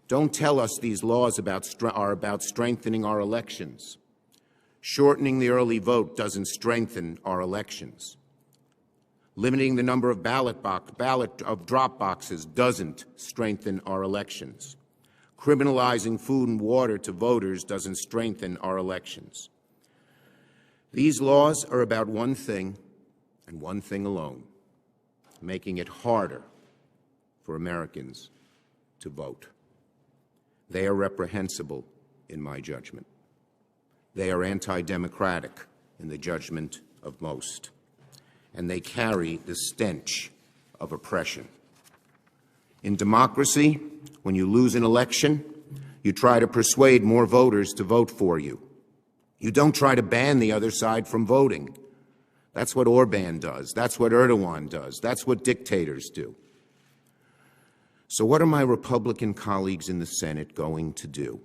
Don't tell us these laws are about strengthening our elections. Shortening the early vote doesn't strengthen our elections. Limiting the number of drop boxes doesn't strengthen our elections. Criminalizing food and water to voters doesn't strengthen our elections. These laws are about one thing and one thing alone: making it harder for Americans to vote. They are reprehensible in my judgment. They are anti-democratic in the judgment of most. And they carry the stench of oppression. In democracy, when you lose an election, you try to persuade more voters to vote for you. You don't try to ban the other side from voting. That's what Orban does. That's what Erdogan does. That's what dictators do. So what are my Republican colleagues in the Senate going to do?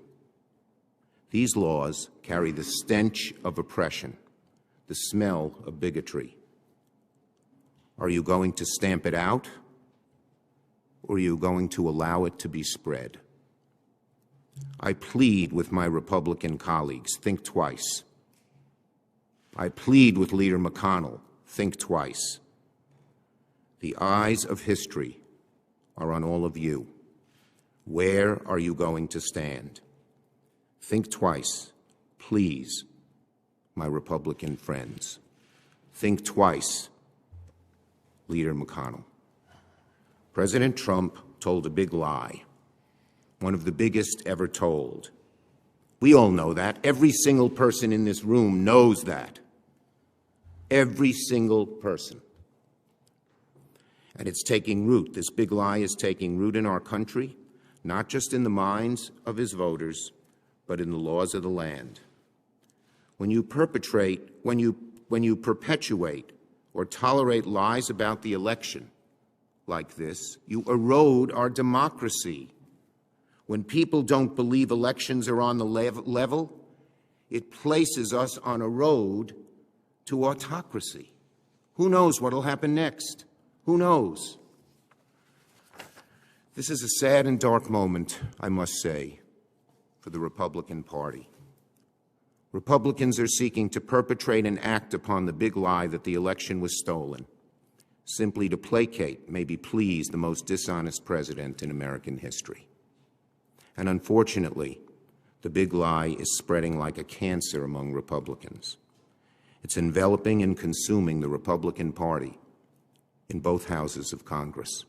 These laws carry the stench of oppression, the smell of bigotry. Are you going to stamp it out, or are you going to allow it to be spread? I plead with my Republican colleagues, think twice. I plead with Leader McConnell, think twice. The eyes of history are on all of you. Where are you going to stand? Think twice, please, my Republican friends. Think twice, Leader McConnell. President Trump told a big lie, one of the biggest ever told. We all know that. Every single person in this room knows that. Every single person. And it's taking root. This big lie is taking root in our country, not just in the minds of his voters, but in the laws of the land. When you perpetuate or tolerate lies about the election like this, you erode our democracy. When people don't believe elections are on the level, it places us on a road to autocracy. Who knows what will happen next? Who knows? This is a sad and dark moment, I must say, for the Republican Party. Republicans are seeking to perpetrate and act upon the big lie that the election was stolen, simply to placate, maybe please, the most dishonest president in American history. And unfortunately, the big lie is spreading like a cancer among Republicans. It's enveloping and consuming the Republican Party in both houses of Congress.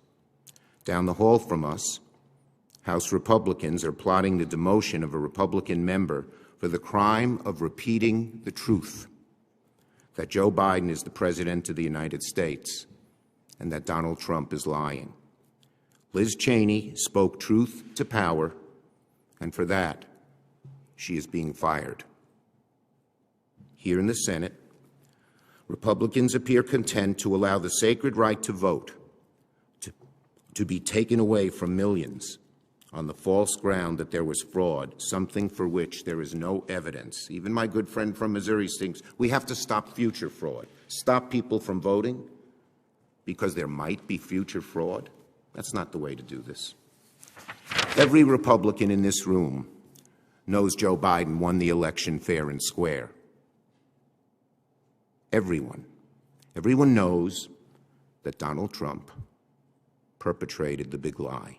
Down the hall from us, House Republicans are plotting the demotion of a Republican member for the crime of repeating the truth, that Joe Biden is the President of the United States and that Donald Trump is lying. Liz Cheney spoke truth to power, and for that, she is being fired. Here in the Senate, Republicans appear content to allow the sacred right to vote to be taken away from millions on the false ground that there was fraud, something for which there is no evidence. Even my good friend from Missouri thinks we have to stop future fraud, stop people from voting because there might be future fraud. That's not the way to do this. Every Republican in this room knows Joe Biden won the election fair and square. Everyone. Everyone knows that Donald Trump perpetrated the big lie.